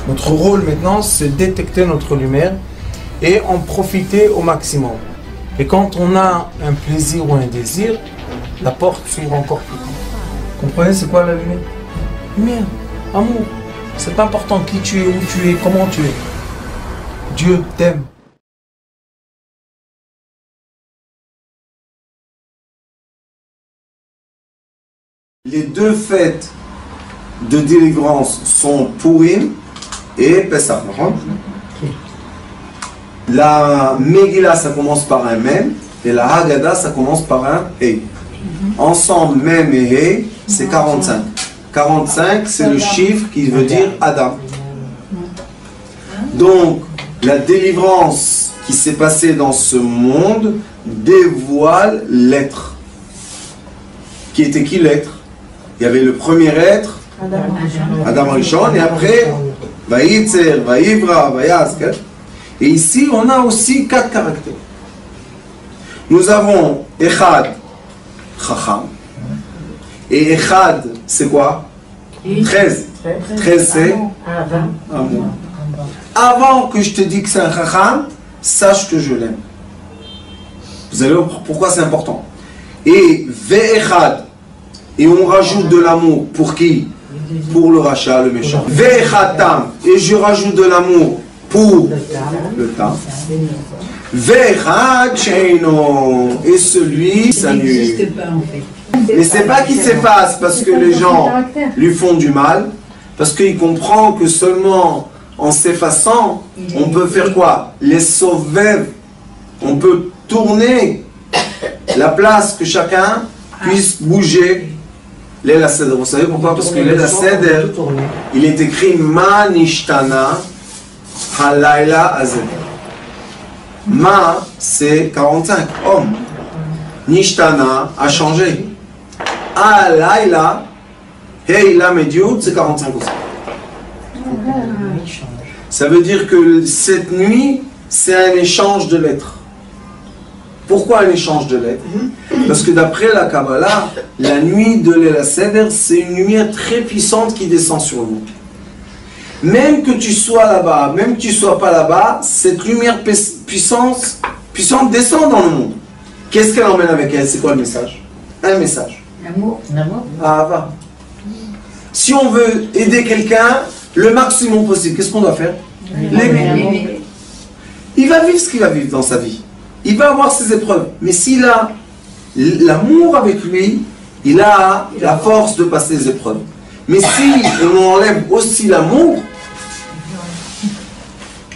Notre rôle maintenant, c'est détecter notre lumière et en profiter au maximum. Et quand on a un plaisir ou un désir, la porte s'ouvre encore plus grand. Comprenez, c'est quoi la lumière? Lumière, amour. C'est pas important qui tu es, où tu es, comment tu es. Dieu t'aime. Les deux fêtes de délivrance sont Purim et Pesach. La Megillah, ça commence par un Mem, et la Haggadah, ça commence par un He. Ensemble, Mem et He, c'est 45. 45, c'est le chiffre qui veut dire Adam. Donc, la délivrance qui s'est passée dans ce monde dévoile l'être. Qui était qui l'être? Il y avait le premier être, Adam Rishon, et après, Vayitzer, Vayivra, Vayaz. Et ici, on a aussi 4 caractères. Nous avons Echad, Chacham. Et Echad, c'est quoi? 13. 13, c'est amour. Avant que je te dise que c'est un Chacham, sache que je l'aime. Vous allez voir pourquoi c'est important. Et Ve'echad, et on rajoute de l'amour pour qui? Pour le rachat, le méchant. Ve'echatam, et je rajoute de l'amour pour le tam. Ve'echad sheino, et celui s'annule. Mais c'est pas qu'il s'efface parce que les gens lui font du mal, parce qu'il comprend que seulement en s'effaçant, on peut faire quoi? Les sauver. On peut tourner la place que chacun puisse bouger. Leil Seder. Vous savez pourquoi? Parce que Leil Seder, il est écrit Ma nishtana halayla azeh. Ma, c'est 45 hommes. Nishtana a changé. Halayla, Heila Mediut, c'est 45 aussi. Ça veut dire que cette nuit, c'est un échange de lettres. Pourquoi un échange de lettres? Parce que d'après la Kabbalah, la nuit de Leil Seder, c'est une lumière très puissante qui descend sur vous. Même que tu sois là-bas, même que tu ne sois pas là-bas, cette lumière puissante descend dans le monde. Qu'est-ce qu'elle emmène avec elle? C'est quoi le message? Un message. L'amour. Ahava. Si on veut aider quelqu'un le maximum possible, qu'est-ce qu'on doit faire? L'aimer. Il va vivre ce qu'il va vivre dans sa vie. Il va avoir ses épreuves. Mais s'il a l'amour avec lui, il a la force de passer les épreuves. Mais si on enlève aussi l'amour,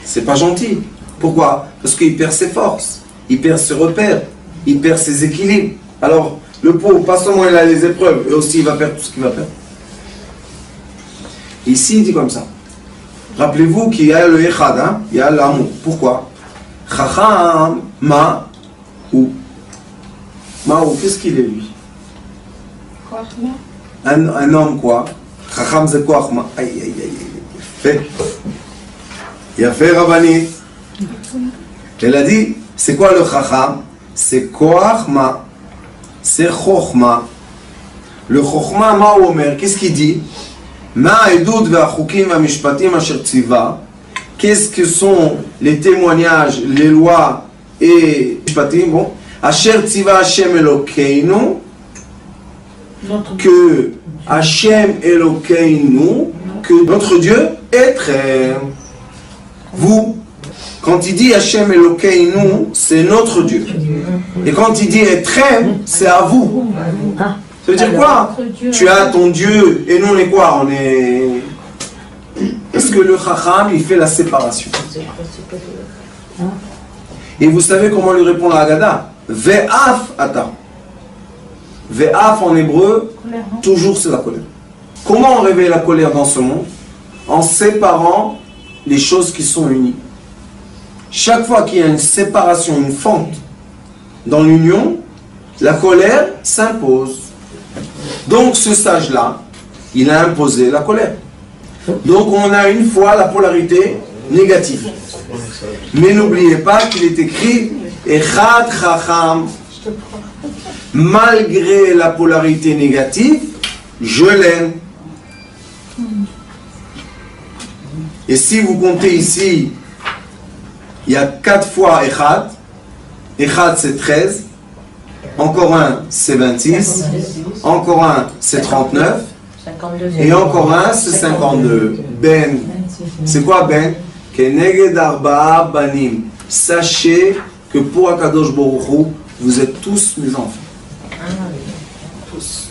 c'est pas gentil. Pourquoi? Parce qu'il perd ses forces, il perd ses repères, il perd ses équilibres. Alors, le pauvre, pas seulement il a les épreuves, et aussi il va perdre tout ce qu'il va perdre. Ici, il dit comme ça. Rappelez-vous qu'il y a le Echad, hein? Il y a l'amour. Pourquoi? Chacham, ma, ou qu'est-ce qu'il est lui? Un homme quoi? Chacham c'est quoi? Aïe, aïe, aïe, fait. Il a fait Rabbani. Elle a dit, c'est quoi le Chacham? C'est Koachma. C'est Chochma. Le Chochma, ma omer, qu'est-ce qu'il dit? Ma edud ve'achukim ve'mishpatim asher tziva. Qu'est-ce que sont les témoignages, les lois et mishpatim? Bon, asher tziva Hashem Elokeinu, que Hashem Elokeinu, que notre Dieu est très. Vous, quand il dit Hashem Elokeinu, c'est notre Dieu. Et quand il dit Etrem, c'est à vous. Ça veut dire quoi? Tu as ton Dieu et nous on est quoi? On est. Parce que le Chacham, il fait la séparation. Et vous savez comment lui répond la Haggadah? Ve'af ata. Ve'af en hébreu, toujours c'est la colère. Comment on réveille la colère dans ce monde? En séparant les choses qui sont unies. Chaque fois qu'il y a une séparation, une fente dans l'union, la colère s'impose. Donc ce sage-là, il a imposé la colère. Donc on a une fois la polarité négative. Mais n'oubliez pas qu'il est écrit Echad Chacham. Malgré la polarité négative, je l'aime. Et si vous comptez ici, il y a 4 fois Echad. Echad c'est 13. Encore un c'est 26. Encore un c'est 39. Et encore un c'est 52. Ben. C'est quoi Ben? Keneged arba'a banim. Sachez que pour Akadosh Baruch Hu, vous êtes tous mes enfants. Tous.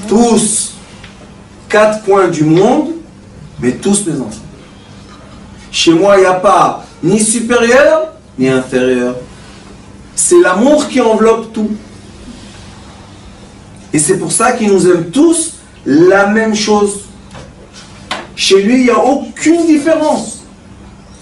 Tous. 4 coins du monde, mais tous mes enfants. Chez moi, il n'y a pas ni supérieur, ni inférieur. C'est l'amour qui enveloppe tout. Et c'est pour ça qu'il nous aime tous la même chose. Chez lui, il n'y a aucune différence.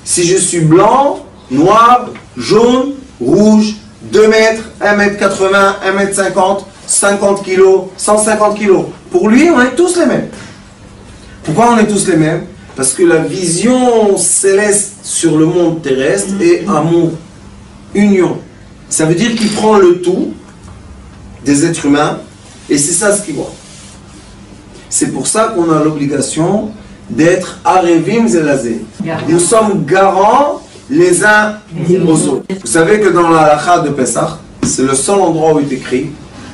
Si je suis blanc, noir, jaune, rouge, 2 mètres, 1 mètre 80, 1 mètre 50, 50 kilos, 150 kilos. Pour lui, on est tous les mêmes. Pourquoi on est tous les mêmes? Parce que la vision céleste sur le monde terrestre est amour, union. Ça veut dire qu'il prend le tout des êtres humains et c'est ça ce qu'il voit. C'est pour ça qu'on a l'obligation d'être Arevim Zelazé. Nous sommes garants les uns aux autres. Vous savez que dans la halakha de Pessah, c'est le seul endroit où il est écrit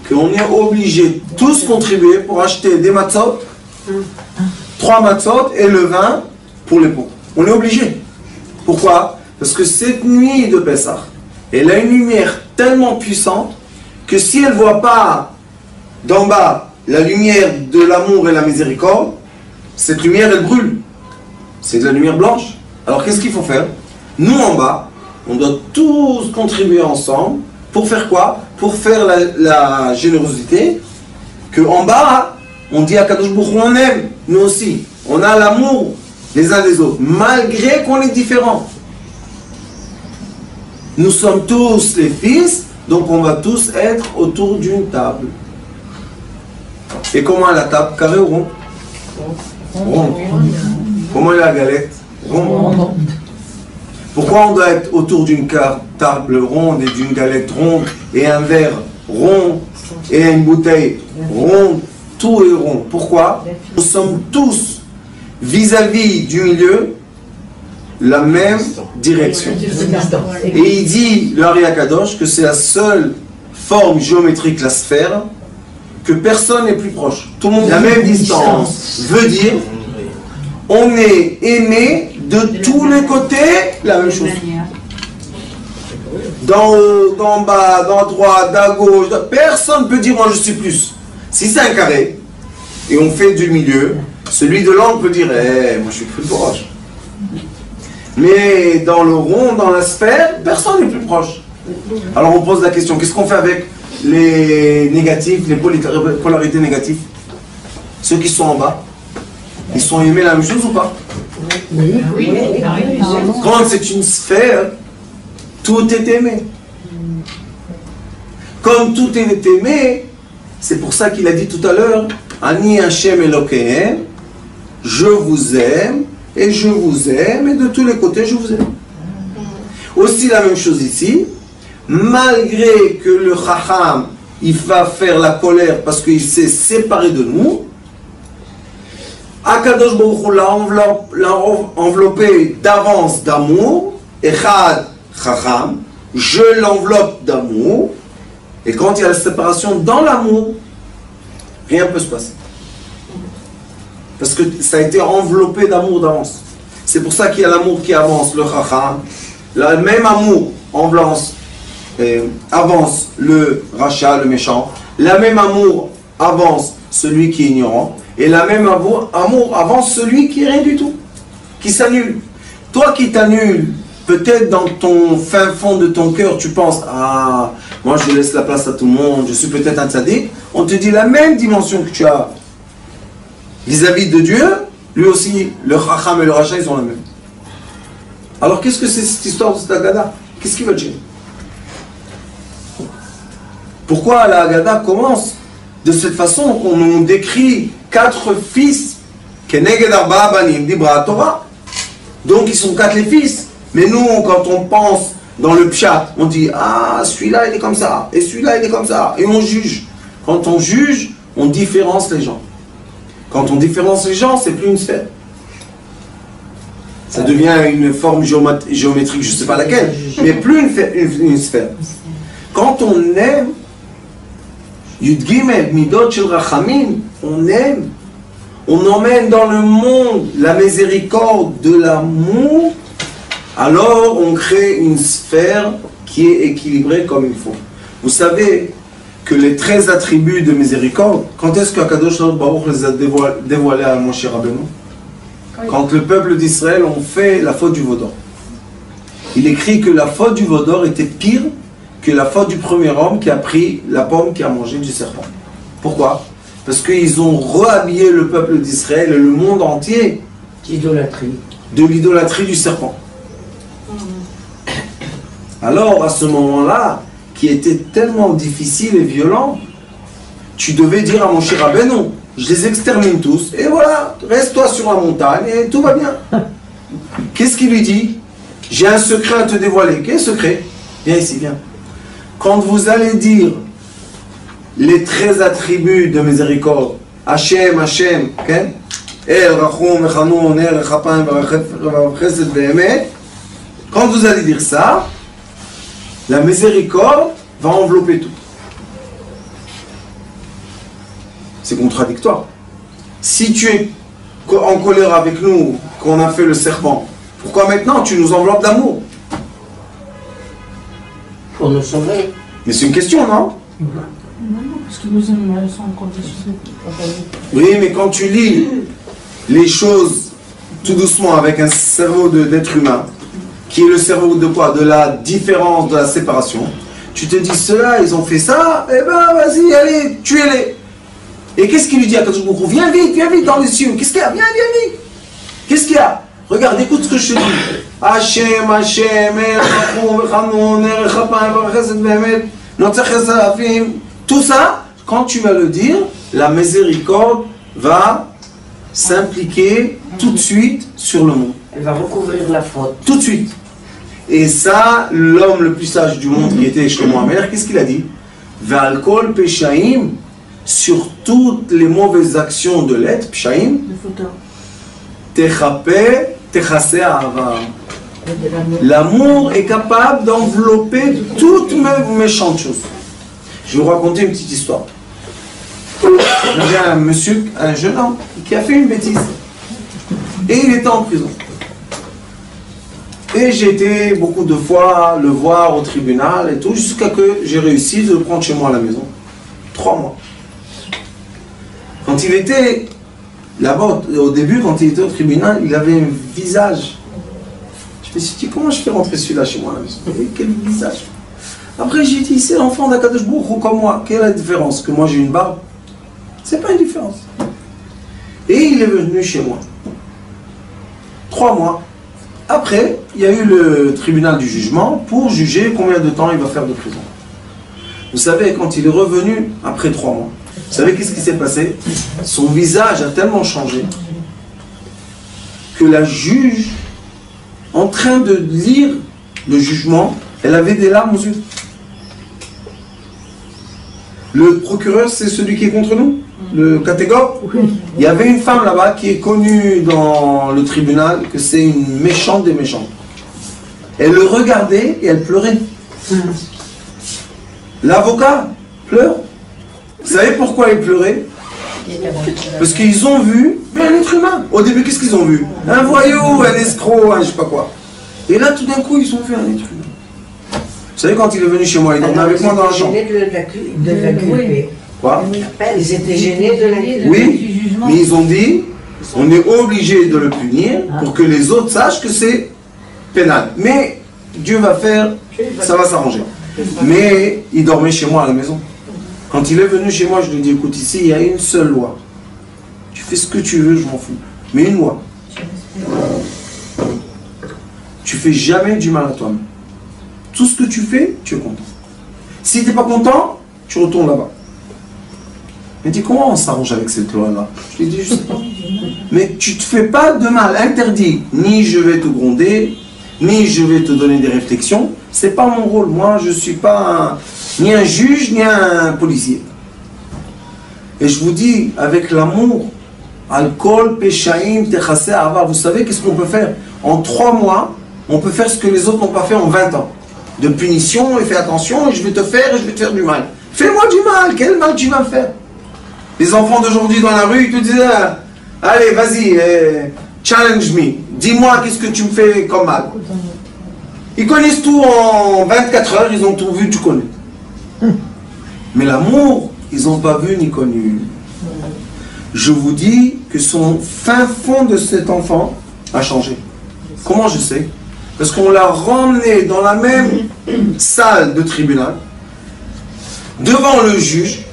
qu'on est obligé de tous contribuer pour acheter des matzot, 3 matzot et le vin pour les pauvres. On est obligé. Pourquoi? Parce que cette nuit de Pessah, elle a une lumière tellement puissante que si elle ne voit pas d'en bas la lumière de l'amour et la miséricorde, cette lumière elle brûle. C'est de la lumière blanche. Alors qu'est-ce qu'il faut faire? Nous en bas, on doit tous contribuer ensemble pour faire quoi? Pour faire la générosité. Que en bas, on dit à Kadosh Baruch Hu, on aime, nous aussi. On a l'amour les uns des autres, malgré qu'on est différents. Nous sommes tous les fils, donc on va tous être autour d'une table. Et comment est la table? Carré ou rond? Rond. Comment est la galette? Rond. Pourquoi on doit être autour d'une table ronde et d'une galette ronde et un verre rond et une bouteille ronde? Tout est rond. Pourquoi? Nous sommes tous vis-à-vis du milieu la même direction. Et il dit, le Ari Akadosh, que c'est la seule forme géométrique, la sphère, que personne n'est plus proche. Tout le monde la même distance veut dire on est aimé de tous les côtés la même chose. D'en haut, d'en bas, d'en droite, d'à gauche, personne ne peut dire moi je suis plus. Si c'est un carré et on fait du milieu, celui de l'angle peut dire moi je suis plus proche. Mais dans le rond, dans la sphère, personne n'est plus proche. Alors on pose la question, qu'est-ce qu'on fait avec les négatifs, les polarités négatives? Ceux qui sont en bas, ils sont aimés la même chose ou pas? Oui. Quand c'est une sphère, tout est aimé. Comme tout est aimé, c'est pour ça qu'il a dit tout à l'heure, Ani Hashem Elokehem, je vous aime, et je vous aime, et de tous les côtés je vous aime. Aussi la même chose ici, malgré que le Chacham, il va faire la colère parce qu'il s'est séparé de nous, Akadosh Baruch Hu l'a enveloppé d'avance d'amour, Echad Chacham, je l'enveloppe d'amour, et quand il y a la séparation dans l'amour, rien ne peut se passer. Parce que ça a été enveloppé d'amour d'avance. C'est pour ça qu'il y a l'amour qui avance, le Chacham, le même amour avance le rachat, le méchant, la même amour avance celui qui est ignorant, et la même amour avance celui qui est rien du tout, qui s'annule. Toi qui t'annules, peut-être dans ton fin fond de ton cœur, tu penses, ah, moi je laisse la place à tout le monde, je suis peut-être un tzaddik. On te dit la même dimension que tu as vis-à-vis de Dieu, lui aussi, le Chacham et le rachat, ils ont la même. Alors qu'est-ce que c'est cette histoire de cette Haggadah? Qu'est-ce qui va dire? Pourquoi la Haggadah commence de cette façon qu'on nous décrit 4 fils, Keneged arba'a banim, dibra Torah. Donc ils sont 4 les fils. Mais nous, quand on pense dans le pshat, on dit ah, celui-là il est comme ça, et celui-là il est comme ça, et on juge. Quand on juge, on différencie les gens. Quand on différencie les gens, c'est plus une sphère. Ça devient une forme géométrique, je ne sais pas laquelle, mais plus une sphère. Quand on aime, Yud Gimel, Midot Shel Rachamim, on aime, on emmène dans le monde la miséricorde de l'amour, alors on crée une sphère qui est équilibrée comme il faut. Vous savez que les 13 attributs de miséricorde, quand est-ce qu'Akadosh Baruch les a dévoilés à Moshe Rabbeinu? Quand le peuple d'Israël ont fait la faute du veau d'or. Il écrit que la faute du veau d'or était pire que la faute du premier homme qui a pris la pomme qui a mangé du serpent. Pourquoi? Parce qu'ils ont rehabillé le peuple d'Israël et le monde entier de l'idolâtrie du serpent. Alors, à ce moment-là, qui était tellement difficile et violent, tu devais dire à Moshe Rabbeinu, je les extermine tous, et voilà, reste-toi sur la montagne et tout va bien. Qu'est-ce qu'il lui dit? J'ai un secret à te dévoiler. Quel secret? Viens ici, viens. Quand vous allez dire les 13 attributs de miséricorde, Hachem, Hachem, El, Rachum, Echanoun, El, Echapam, Chesed, Behemet, quand vous allez dire ça, la miséricorde va envelopper tout. C'est contradictoire. Si tu es en colère avec nous, qu'on a fait le serpent, pourquoi maintenant tu nous enveloppes d'amour? Pour nous sauver. Mais c'est une question, non? Non, parce qu'ils nous aiment sans condition. Oui, mais quand tu lis les choses tout doucement avec un cerveau d'être humain, qui est le cerveau de quoi? De la différence, de la séparation, tu te dis, ceux-là, ils ont fait ça, eh ben vas-y, allez, tuez-les. Et qu'est-ce qu'il lui dit à Kadosh Baruch Hu? Viens vite dans les cieux. Qu'est-ce qu'il y a? Viens vite. Qu'est-ce qu'il y a? Regarde, écoute ce que je te dis. Hachem, Hachem, tout ça, quand tu vas le dire, la miséricorde va s'impliquer tout de suite sur le monde. Elle va recouvrir la faute. Tout de suite. Et ça, l'homme le plus sage du monde qui était Shlomo HaMelech, qu'est-ce qu'il a dit? Ve'al-kol peshaim, sur toutes les mauvaises actions de l'être, peshaim, techase ahava. L'amour est capable d'envelopper toutes mes méchantes choses. Je vais vous raconter une petite histoire. J'ai un monsieur, un jeune homme, qui a fait une bêtise. Et il était en prison. Et j'ai été beaucoup de fois le voir au tribunal et tout, jusqu'à que j'ai réussi de le prendre chez moi à la maison. 3 mois. Quand il était là-bas, au début, quand il était au tribunal, il avait un visage. Je me suis dit, comment je fais rentrer celui-là chez moi à la maison? Et quel visage? Après, j'ai dit, c'est l'enfant d'Akadosh Baruch Hu comme moi. Quelle est la différence? Que moi j'ai une barbe? C'est pas une différence. Et il est venu chez moi. 3 mois. Après, il y a eu le tribunal du jugement pour juger combien de temps il va faire de prison. Vous savez, quand il est revenu, après 3 mois, vous savez qu'est-ce qui s'est passé? Son visage a tellement changé que la juge, en train de lire le jugement, elle avait des larmes aux yeux. Le procureur, c'est celui qui est contre nous? Le catégore? Il y avait une femme là-bas qui est connue dans le tribunal que c'est une méchante des méchantes. Elle le regardait et elle pleurait. L'avocat pleure. Vous savez pourquoi il pleurait? Parce qu'ils ont vu un être humain. Au début, qu'est-ce qu'ils ont vu? Un voyou, un escroc, un je sais pas quoi. Et là, tout d'un coup, ils ont vu un être humain. Vous savez, quand il est venu chez moi, il dormait avec moi dans la chambre. Ils étaient gênés de la culper. Quoi? Ils étaient gênés de la culper. Oui, mais ils ont dit, on est obligé de le punir pour que les autres sachent que c'est pénal. Mais Dieu va faire, ça va s'arranger. Mais il dormait chez moi à la maison. Quand il est venu chez moi, je lui ai dit, écoute, ici, il y a une seule loi. Tu fais ce que tu veux, je m'en fous. Mais une loi. Tu fais jamais du mal à toi-même. Tout ce que tu fais, tu es content. Si tu n'es pas content, tu retournes là-bas. Il m'a dit, comment on s'arrange avec cette loi-là? Je lui ai dit, je sais pas. Mais tu ne te fais pas de mal, interdit. Ni je vais te gronder, ni je vais te donner des réflexions. Ce n'est pas mon rôle. Moi, je ne suis pas ni un juge, ni un policier. Et je vous dis, avec l'amour Al-Kol Peshaim Techase Ava. Vous savez qu'est-ce qu'on peut faire? En 3 mois, on peut faire ce que les autres n'ont pas fait en 20 ans. De punition, et fais attention, et je vais te faire du mal. Fais-moi du mal, quel mal tu vas me faire? Les enfants d'aujourd'hui dans la rue, ils te disent, allez, vas-y, challenge me. Dis-moi qu'est-ce que tu me fais comme mal. Ils connaissent tout en 24 heures, ils ont tout vu, tu connais. Mais l'amour, ils n'ont pas vu ni connu. Je vous dis que son fin fond de cet enfant a changé. Comment je sais? Parce qu'on l'a ramené dans la même salle de tribunal, devant le juge,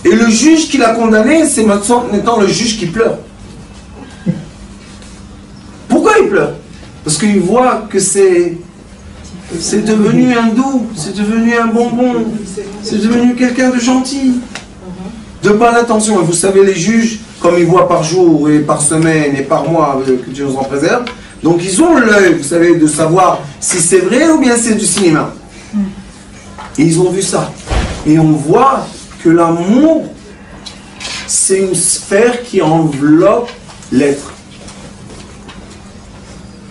et le juge qui l'a condamné, c'est maintenant le juge qui pleure. Pourquoi il pleure? Parce qu'il voit que c'est devenu un doux, c'est devenu un bonbon, c'est devenu quelqu'un de gentil, de bonne attention. Et vous savez, les juges, comme ils voient par jour et par semaine et par mois, que Dieu nous en préserve, donc ils ont l'œil, vous savez, de savoir si c'est vrai ou bien c'est du cinéma. Et ils ont vu ça. Et on voit que l'amour, c'est une sphère qui enveloppe l'être.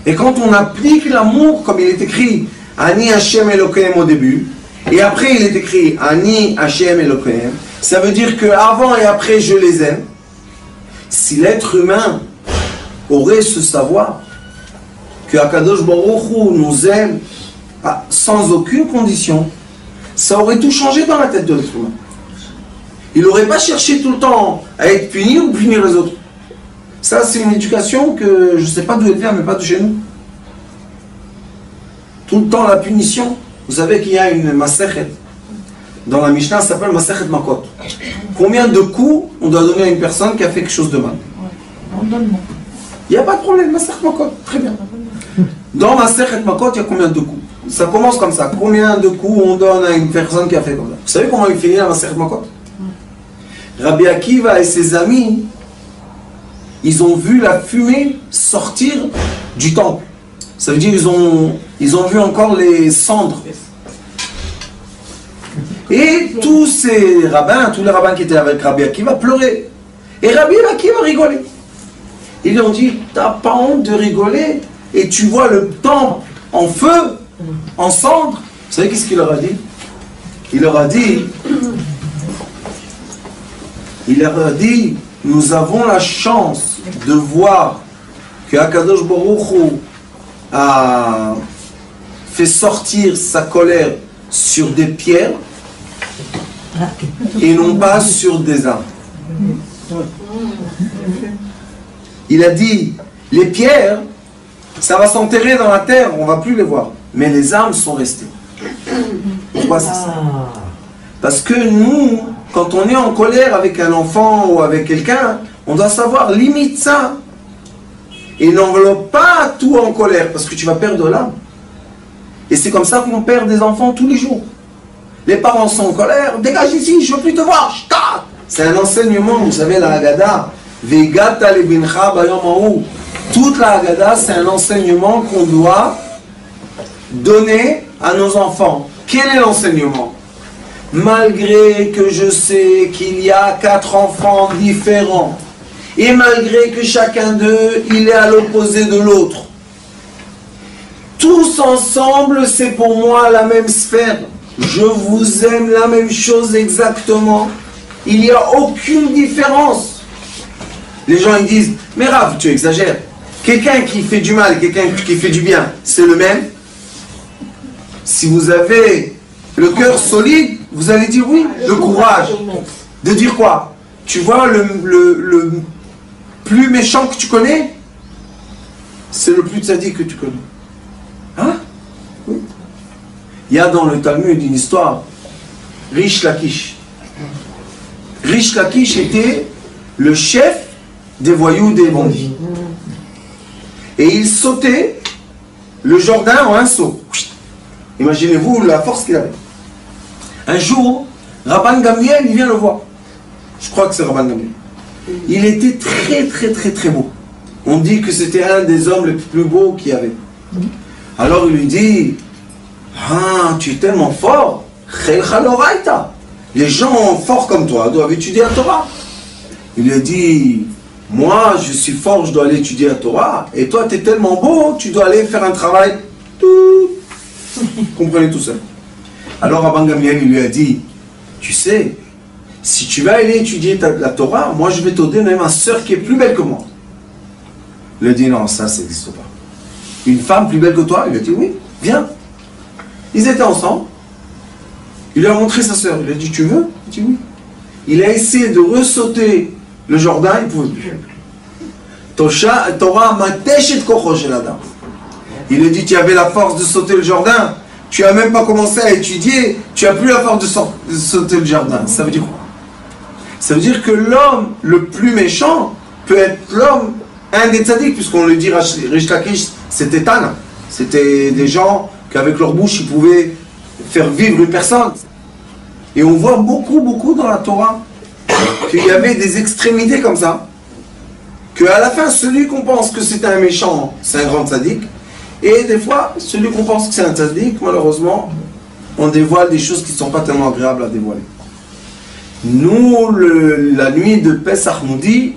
Et quand on applique l'amour, comme il est écrit Ani Hashem Elokehem au début, et après il est écrit Ani Hashem Elokehem, ça veut dire que avant et après je les aime. Si l'être humain aurait ce savoir, que Akadosh Baruch Hu nous aime sans aucune condition, ça aurait tout changé dans la tête de l'être humain. Il n'aurait pas cherché tout le temps à être puni ou punir les autres. Ça, c'est une éducation que je ne sais pas d'où elle vient, mais pas de chez nous. Tout le temps la punition. Vous savez qu'il y a une Masechet. Dans la Mishnah, ça s'appelle Masechet Makot. Combien de coups on doit donner à une personne qui a fait quelque chose de mal? Il n'y a pas de problème, Masechet Makot. Très bien. Dans Masechet Makot, il y a combien de coups? Ça commence comme ça. Combien de coups on donne à une personne qui a fait comme ça? Vous savez comment il finit la Masechet Makot? Rabbi Akiva et ses amis, ils ont vu la fumée sortir du temple. Ça veut dire ils ont vu encore les cendres. Et tous les rabbins qui étaient avec Rabbi Akiva pleuraient. Et Rabbi Akiva rigolait. Ils lui ont dit, t'as pas honte de rigoler? Et tu vois le temple en feu, en cendres. Vous savez qu'est-ce qu'il leur a dit? Il leur a dit, nous avons la chance de voir que Akadosh Baruch Hu a fait sortir sa colère sur des pierres et non pas sur des arbres. Il a dit, les pierres, ça va s'enterrer dans la terre, on ne va plus les voir. Mais les arbres sont restés. Pourquoi c'est ça? Parce que nous, quand on est en colère avec un enfant ou avec quelqu'un, on doit savoir limite ça. Et n'enveloppe pas tout en colère, parce que tu vas perdre l'âme. Et c'est comme ça qu'on perd des enfants tous les jours. Les parents sont en colère, dégage ici, je ne veux plus te voir. C'est un enseignement, vous savez, la Haggadah. Vegata lebincha bayom ha'u. Toute la Haggadah, c'est un enseignement qu'on doit donner à nos enfants. Quel est l'enseignement? Malgré que je sais qu'il y a 4 enfants différents, et malgré que chacun d'eux, il est à l'opposé de l'autre, tous ensemble, c'est pour moi la même sphère. Je vous aime la même chose exactement. Il n'y a aucune différence. Les gens ils disent, mais Rav, tu exagères. Quelqu'un qui fait du mal et quelqu'un qui fait du bien, c'est le même. Si vous avez le cœur solide, vous allez dire oui, le courage. De dire quoi? Tu vois le plus méchant que tu connais, c'est le plus tzaddik que tu connais. Hein? Oui. Il y a dans le Talmud une histoire. Rish Lakish. Rish Lakish était le chef des voyous des bandits. Et il sautait le Jourdain en un saut. Imaginez-vous la force qu'il avait. Un jour, Rabban Gamliel, il vient le voir. Je crois que c'est Rabban Gamliel. Il était très beau. On dit que c'était un des hommes les plus beaux qu'il y avait. Alors il lui dit, ah, tu es tellement fort. Les gens forts comme toi doivent étudier la Torah. Il lui a dit, Moi, je suis fort, je dois aller étudier la Torah, et toi, tu es tellement beau, tu dois aller faire un travail. Comprenez tout ça. Alors, Rabban Gamliel, il lui a dit, tu sais, si tu vas aller étudier la Torah, moi, je vais te donner ma soeur qui est plus belle que moi. Il a dit, non, ça n'existe pas. Une femme plus belle que toi? Il a dit, oui, viens. Ils étaient ensemble. Il lui a montré sa soeur. Il a dit, tu veux? Il a dit, oui. Il a essayé de ressauter le Jordan, il ne pouvait plus. Torah mateshet kocho shel adam. Il a dit, tu avais la force de sauter le Jordan. Tu n'as même pas commencé à étudier. Tu n'as plus la force de sauter le Jordan. Ça veut dire quoi? Ça veut dire que l'homme le plus méchant peut être l'homme, un des tzaddik, puisqu'on le dit, Rish Lakish, c'était Tana. C'était des gens qu'avec leur bouche, ils pouvaient faire vivre une personne. Et on voit beaucoup dans la Torah qu'il y avait des extrémités comme ça, qu'à la fin, celui qu'on pense que c'est un méchant, c'est un grand tzaddik, et des fois, celui qu'on pense que c'est un tzaddik, malheureusement, on dévoile des choses qui ne sont pas tellement agréables à dévoiler. Nous, la nuit de Pesach nous dit,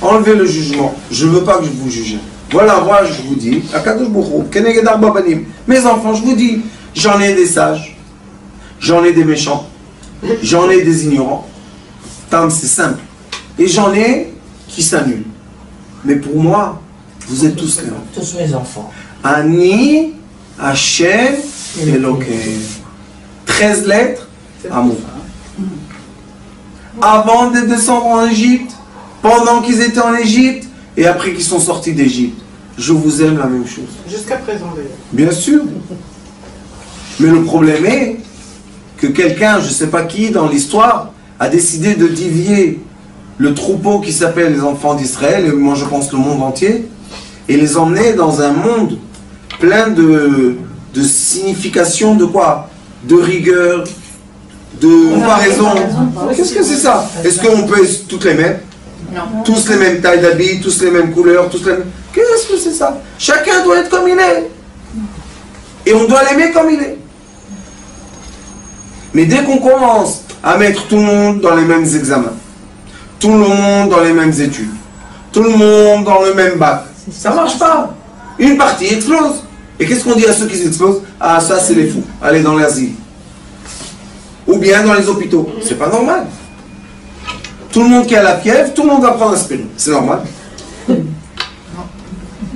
enlevez le jugement, je ne veux pas que je vous juge. Voilà, moi je vous dis, Akadosh Bokhu, Keneged Arba Banim, mes enfants, je vous dis, j'en ai des sages, j'en ai des méchants, j'en ai des ignorants. Tam, c'est simple. Et j'en ai qui s'annulent. Mais pour moi, vous êtes tous là. Tous mes enfants. Ani, Hachem, Elokem. 13 lettres, amour. Avant de descendre en Égypte, pendant qu'ils étaient en Égypte, et après qu'ils sont sortis d'Égypte. Je vous aime la même chose. Jusqu'à présent d'ailleurs. Bien sûr. Mais le problème est que quelqu'un, je ne sais pas qui, dans l'histoire, a décidé de dévier le troupeau qui s'appelle les enfants d'Israël, et moi je pense le monde entier, et les emmener dans un monde plein de signification de quoi? De rigueur, de comparaison. Qu'est-ce que c'est ça? Est-ce qu'on peut toutes les mêmes? Non. Tous les mêmes tailles d'habits, tous les mêmes couleurs, tous les mêmes... Qu'est-ce que c'est ça? Chacun doit être comme il est. Et on doit l'aimer comme il est. Mais dès qu'on commence à mettre tout le monde dans les mêmes examens, tout le monde dans les mêmes études, tout le monde dans le même bac, ça ne marche pas. Une partie explose. Et qu'est-ce qu'on dit à ceux qui explosent? Ah, ça c'est les fous. Allez dans l'asile. Ou bien dans les hôpitaux. C'est pas normal. Tout le monde qui a la fièvre, tout le monde va prendre l'aspirine. C'est normal.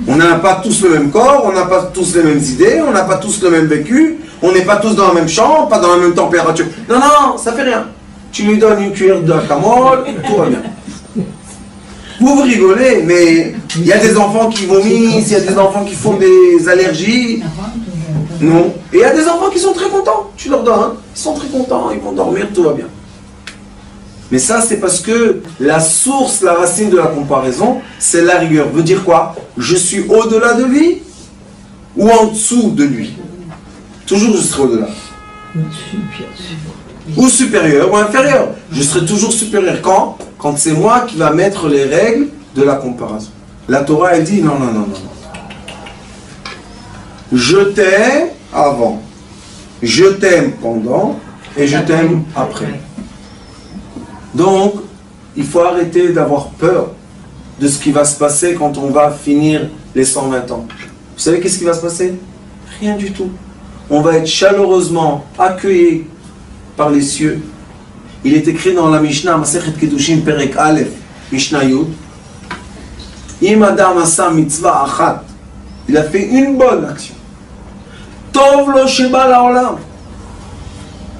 On n'a pas tous le même corps, on n'a pas tous les mêmes idées, on n'a pas tous le même vécu, on n'est pas tous dans la même chambre, pas dans la même température. Non, non, ça fait rien. Tu lui donnes une cuillère de camole, tout va bien. Vous rigolez, mais il y a des enfants qui vomissent, il y a des enfants qui font des allergies. Non. Et il y a des enfants qui sont très contents. Tu leur donnes, ils sont très contents, ils vont dormir, tout va bien. Mais ça, c'est parce que la source, la racine de la comparaison, c'est la rigueur. Veut dire quoi? Je suis au-delà de lui ou en dessous de lui? Toujours je serai au-delà. Ou supérieur ou inférieur. Je serai toujours supérieur. Quand? Quand c'est moi qui va mettre les règles de la comparaison. La Torah, elle dit non, non, non, non. Je t'aime avant. Je t'aime pendant. Et je t'aime après. Donc, il faut arrêter d'avoir peur de ce qui va se passer quand on va finir les 120 ans. Vous savez qu'est-ce qui va se passer? Rien du tout. On va être chaleureusement accueillis par les cieux. Il est écrit dans la Mishnah, Masechet Kedushim Perek Aleph, Mishnah Yud. Im Adam asa mitzvah achat. Il a fait une bonne action. Tov lo sheba laolam.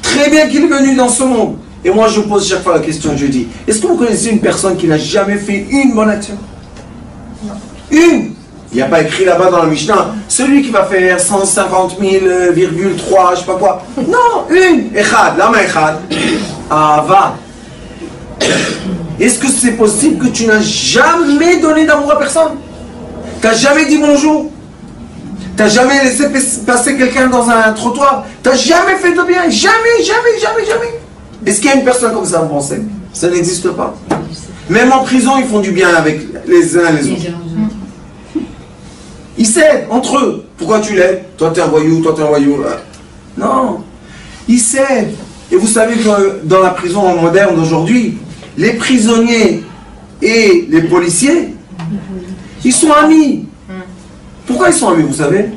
Très bien qu'il est venu dans ce monde. Et moi je pose chaque fois la question, je dis, est-ce que vous connaissez une personne qui n'a jamais fait une bonne action? Non. Une! Il n'y a pas écrit là-bas dans la Mishnah, celui qui va faire 150 000,3, je sais pas quoi. Non, une! Echad, lama echad. Ava. Est-ce que c'est possible que tu n'as jamais donné d'amour à personne? Tu n'as jamais dit bonjour? Tu n'as jamais laissé passer quelqu'un dans un trottoir? Tu n'as jamais fait de bien? Jamais, jamais, jamais, jamais. Est-ce qu'il y a une personne comme ça, vous pensez? Ça n'existe pas. Même en prison, ils font du bien avec les uns et les autres. Ils s'aident entre eux. Pourquoi tu l'aides? Toi, t'es un voyou, toi, t'es un voyou. Non. Ils s'aident. Et vous savez que dans la prison moderne d'aujourd'hui, les prisonniers et les policiers, ils sont amis. Pourquoi ils sont amis, vous savez?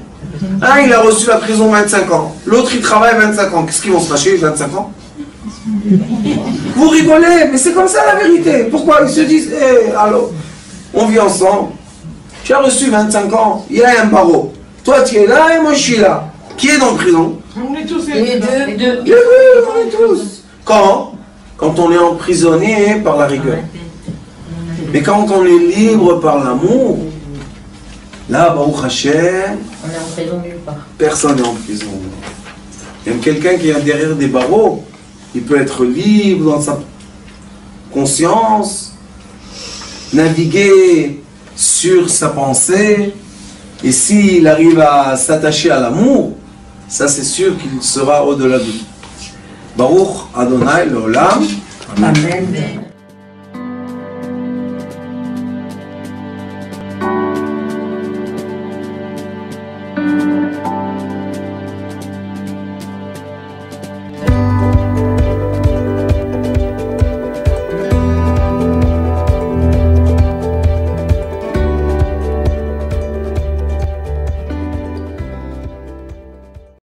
Un, il a reçu la prison 25 ans. L'autre, il travaille 25 ans. Qu'est-ce qu'ils vont se fâcher, 25 ans? Vous rigolez, mais c'est comme ça la vérité. Pourquoi? Ils se disent, allô, on vit ensemble. Tu as reçu 25 ans, il y a un barreau. Toi, tu es là et moi, je suis là. Qui est dans la prison? On est tous Les deux. Les deux, on est tous. Quand on est emprisonné par la rigueur. Mais quand on est libre par l'amour, là, Baruch Hashem, On est en prison nulle part. personne n'est en prison. Même quelqu'un qui est derrière des barreaux, il peut être libre dans sa conscience, naviguer sur sa pensée, et s'il arrive à s'attacher à l'amour, ça c'est sûr qu'il sera au-delà de tout. Baruch Adonai L'Olam. Amen.